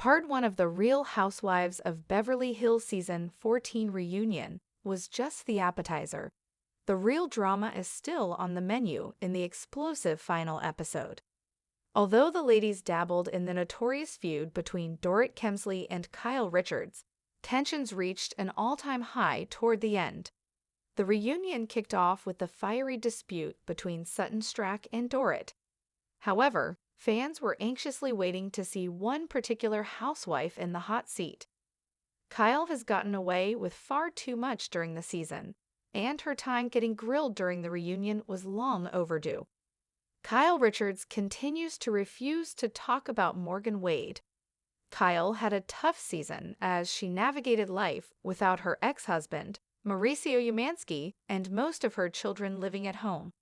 Part 1 of the Real Housewives of Beverly Hills Season 14 reunion was just the appetizer. The real drama is still on the menu in the explosive final episode. Although the ladies dabbled in the notorious feud between Dorit and Kyle Richards, tensions reached an all-time high toward the end. The reunion kicked off with the fiery dispute between Sutton Stracke and Dorit. However, fans were anxiously waiting to see one particular housewife in the hot seat. Kyle has gotten away with far too much during the season, and her time getting grilled during the reunion was long overdue. Kyle Richards continues to refuse to talk about Morgan Wade. Kyle had a tough season as she navigated life without her ex-husband, Mauricio Umansky, and most of her children living at home.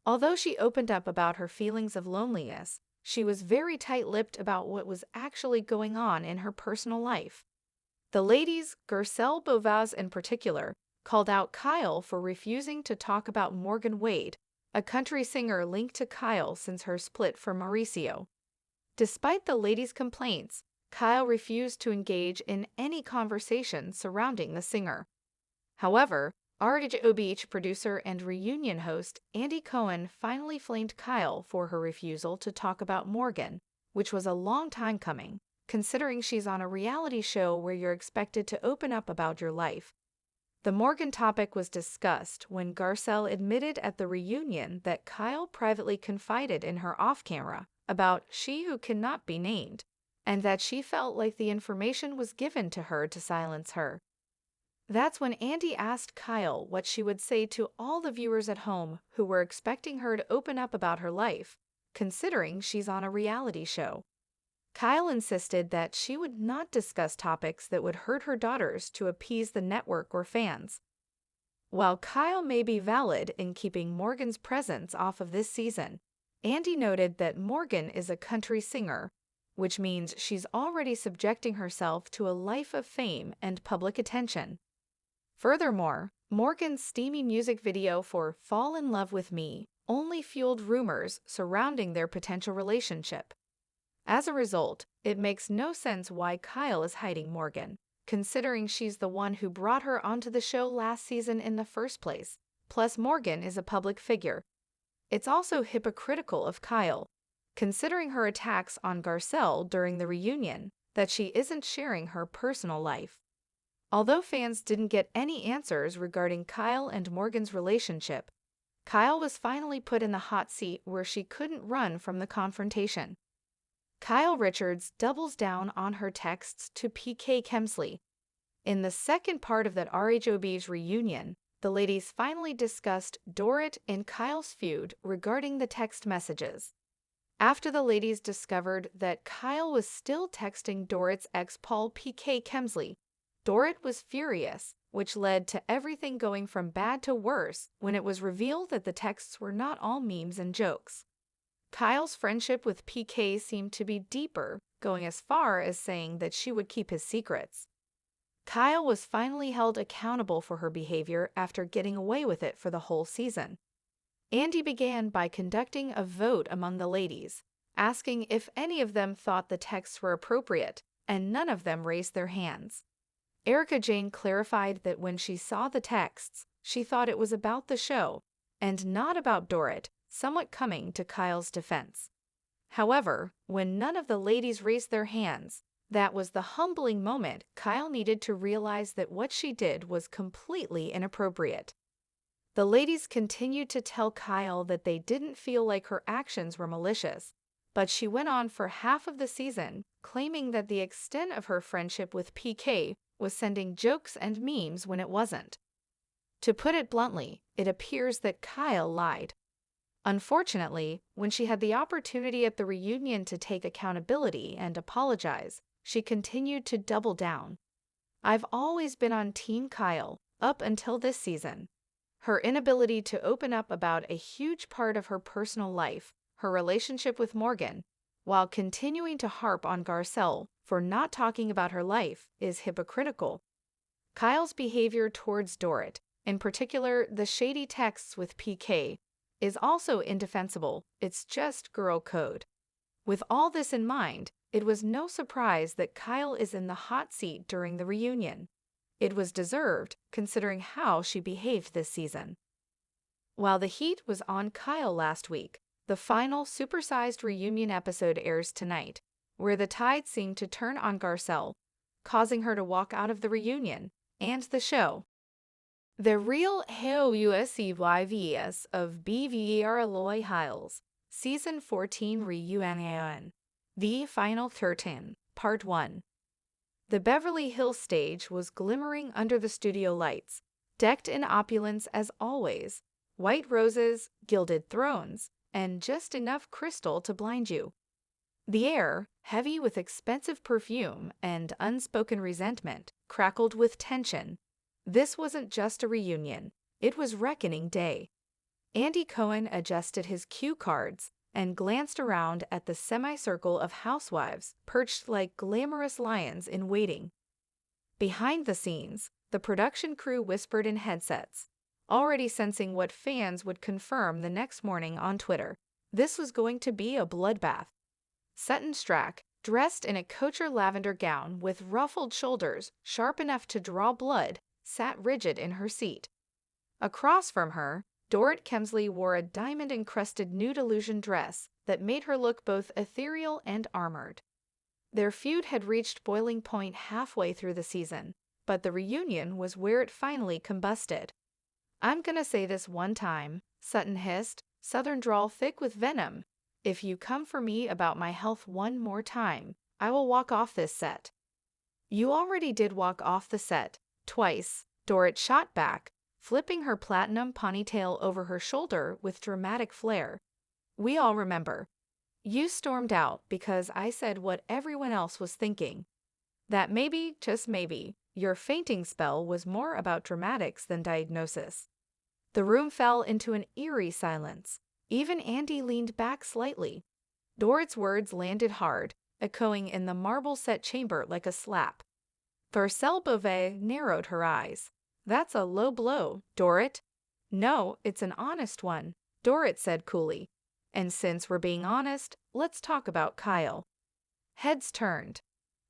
Although she opened up about her feelings of loneliness, she was very tight-lipped about what was actually going on in her personal life. The ladies, Garcelle Beauvais in particular, called out Kyle for refusing to talk about Morgan Wade, a country singer linked to Kyle since her split from Mauricio. Despite the ladies' complaints, Kyle refused to engage in any conversation surrounding the singer. However, RHOBH producer and reunion host Andy Cohen finally flamed Kyle for her refusal to talk about Morgan, which was a long time coming, considering she's on a reality show where you're expected to open up about your life. The Morgan topic was discussed when Garcelle admitted at the reunion that Kyle privately confided in her off-camera about she who cannot be named, and that she felt like the information was given to her to silence her. That's when Andy asked Kyle what she would say to all the viewers at home who were expecting her to open up about her life, considering she's on a reality show. Kyle insisted that she would not discuss topics that would hurt her daughters to appease the network or fans. While Kyle may be valid in keeping Morgan's presence off of this season, Andy noted that Morgan is a country singer, which means she's already subjecting herself to a life of fame and public attention. Furthermore, Morgan's steamy music video for Fall in Love with Me only fueled rumors surrounding their potential relationship. As a result, it makes no sense why Kyle is hiding Morgan, considering she's the one who brought her onto the show last season in the first place, plus Morgan is a public figure. It's also hypocritical of Kyle, considering her attacks on Garcelle during the reunion, that she isn't sharing her personal life. Although fans didn't get any answers regarding Kyle and Morgan's relationship, Kyle was finally put in the hot seat where she couldn't run from the confrontation. Kyle Richards doubles down on her texts to PK Kemsley. In the second part of that RHOBH reunion, the ladies finally discussed Dorit and Kyle's feud regarding the text messages. After the ladies discovered that Kyle was still texting Dorit's ex Paul PK Kemsley, Dorit was furious, which led to everything going from bad to worse when it was revealed that the texts were not all memes and jokes. Kyle's friendship with PK seemed to be deeper, going as far as saying that she would keep his secrets. Kyle was finally held accountable for her behavior after getting away with it for the whole season. Andy began by conducting a vote among the ladies, asking if any of them thought the texts were appropriate, and none of them raised their hands. Erica Jane clarified that when she saw the texts, she thought it was about the show, and not about Dorit, somewhat coming to Kyle's defense. However, when none of the ladies raised their hands, that was the humbling moment Kyle needed to realize that what she did was completely inappropriate. The ladies continued to tell Kyle that they didn't feel like her actions were malicious, but she went on for half of the season, claiming that the extent of her friendship with PK was sending jokes and memes when it wasn't. To put it bluntly, it appears that Kyle lied. Unfortunately, when she had the opportunity at the reunion to take accountability and apologize, she continued to double down. I've always been on Team Kyle, up until this season. Her inability to open up about a huge part of her personal life, her relationship with Morgan, while continuing to harp on Garcelle for not talking about her life, is hypocritical. Kyle's behavior towards Dorit, in particular the shady texts with PK, is also indefensible. It's just girl code. With all this in mind, it was no surprise that Kyle is in the hot seat during the reunion. It was deserved, considering how she behaved this season. While the heat was on Kyle last week, the final supersized reunion episode airs tonight, where the tide seemed to turn on Garcelle, causing her to walk out of the reunion and the show. The real RHOBH of BVR Season 14 Reunion. The Final 13, Part 1. The Beverly Hills stage was glimmering under the studio lights, decked in opulence as always, white roses, gilded thrones, and just enough crystal to blind you. The air, heavy with expensive perfume and unspoken resentment, crackled with tension. This wasn't just a reunion, it was reckoning day. Andy Cohen adjusted his cue cards and glanced around at the semicircle of housewives perched like glamorous lions in waiting. Behind the scenes, the production crew whispered in headsets, already sensing what fans would confirm the next morning on Twitter. This was going to be a bloodbath. Sutton Strack, dressed in a couture lavender gown with ruffled shoulders sharp enough to draw blood, sat rigid in her seat. Across from her, Dorit Kemsley wore a diamond-encrusted nude illusion dress that made her look both ethereal and armored. Their feud had reached boiling point halfway through the season, but the reunion was where it finally combusted. "I'm gonna say this one time," Sutton hissed, southern drawl thick with venom. "If you come for me about my health one more time, I will walk off this set." "You already did walk off the set, twice," Dorit shot back, flipping her platinum ponytail over her shoulder with dramatic flair. "We all remember. You stormed out because I said what everyone else was thinking. That maybe, just maybe, your fainting spell was more about dramatics than diagnosis." The room fell into an eerie silence. Even Andy leaned back slightly. Dorit's words landed hard, echoing in the marble-set chamber like a slap. Garcelle Beauvais narrowed her eyes. "That's a low blow, Dorit." "No, it's an honest one," Dorit said coolly. "And since we're being honest, let's talk about Kyle." Heads turned.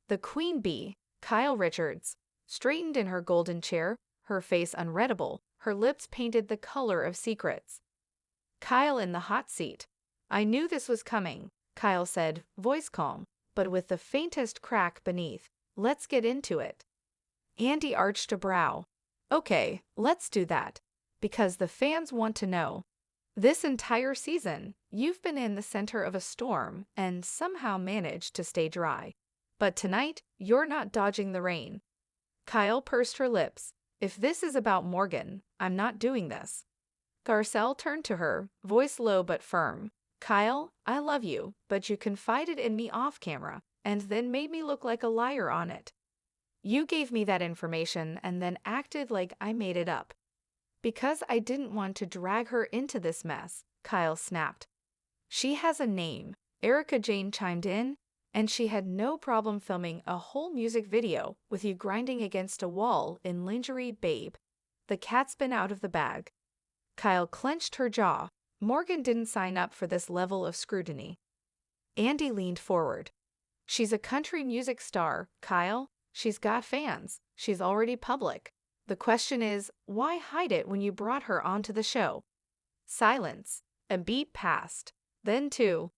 The queen bee, Kyle Richards, straightened in her golden chair, her face unreadable, her lips painted the color of secrets. Kyle in the hot seat. "I knew this was coming," Kyle said, voice calm, but with the faintest crack beneath. "Let's get into it." Andy arched a brow. "Okay, let's do that. Because the fans want to know. This entire season, you've been in the center of a storm and somehow managed to stay dry. But tonight, you're not dodging the rain." Kyle pursed her lips. "If this is about Morgan, I'm not doing this." Garcelle turned to her, voice low but firm. "Kyle, I love you, but you confided in me off camera and then made me look like a liar on it. You gave me that information and then acted like I made it up." "Because I didn't want to drag her into this mess," Kyle snapped. "She has a name," Erica Jane chimed in, "and she had no problem filming a whole music video with you grinding against a wall in lingerie, babe. The cat's been out of the bag." Kyle clenched her jaw. Morgan didn't sign up for this level of scrutiny. Andy leaned forward. "She's a country music star, Kyle. She's got fans. She's already public. The question is, why hide it when you brought her onto the show?" Silence. A beat passed. Then two.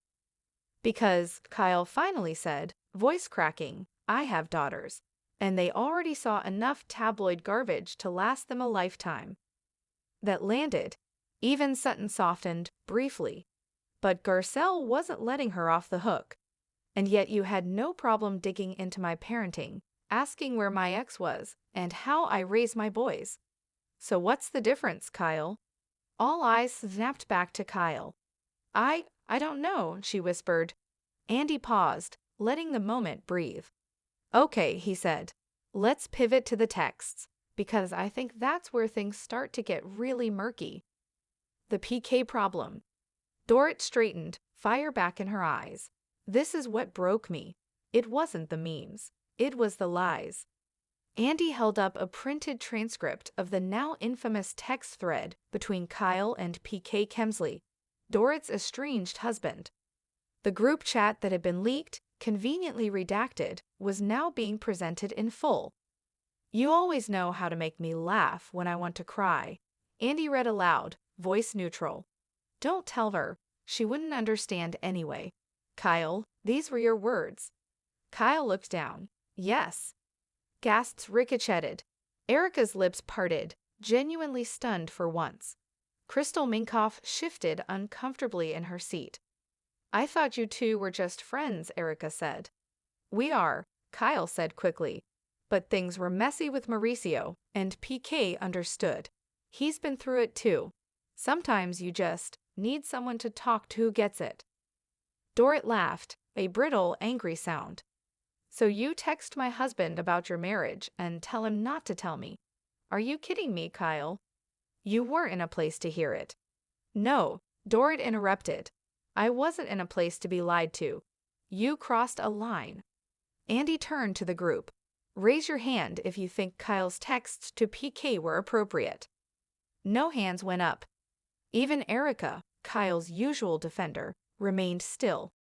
"Because," Kyle finally said, voice cracking, "I have daughters. And they already saw enough tabloid garbage to last them a lifetime." That landed. Even Sutton softened, briefly. But Garcelle wasn't letting her off the hook. "And yet you had no problem digging into my parenting, asking where my ex was, and how I raise my boys. So what's the difference, Kyle?" All eyes snapped back to Kyle. I don't know," she whispered. Andy paused, letting the moment breathe. "Okay," he said. "Let's pivot to the texts, because I think that's where things start to get really murky." The PK problem. Dorit straightened, fire back in her eyes. "This is what broke me. It wasn't the memes. It was the lies." Andy held up a printed transcript of the now infamous text thread between Kyle and PK Kemsley, Dorit's estranged husband. The group chat that had been leaked conveniently redacted, was now being presented in full. You always know how to make me laugh when I want to cry. Andy read aloud, voice neutral. Don't tell her. She wouldn't understand anyway. Kyle, these were your words. Kyle looked down. Yes. Gasps ricocheted. Erica's lips parted, genuinely stunned for once. Crystal Minkoff shifted uncomfortably in her seat. I thought you two were just friends, Erica said. We are, Kyle said quickly. But things were messy with Mauricio, and PK understood. He's been through it too. Sometimes you just need someone to talk to who gets it. Dorit laughed, a brittle, angry sound. So you text my husband about your marriage and tell him not to tell me. Are you kidding me, Kyle? You weren't in a place to hear it. No, Dorit interrupted. I wasn't in a place to be lied to. You crossed a line. Andy turned to the group. Raise your hand if you think Kyle's texts to PK were appropriate. No hands went up. Even Erica, Kyle's usual defender, remained still.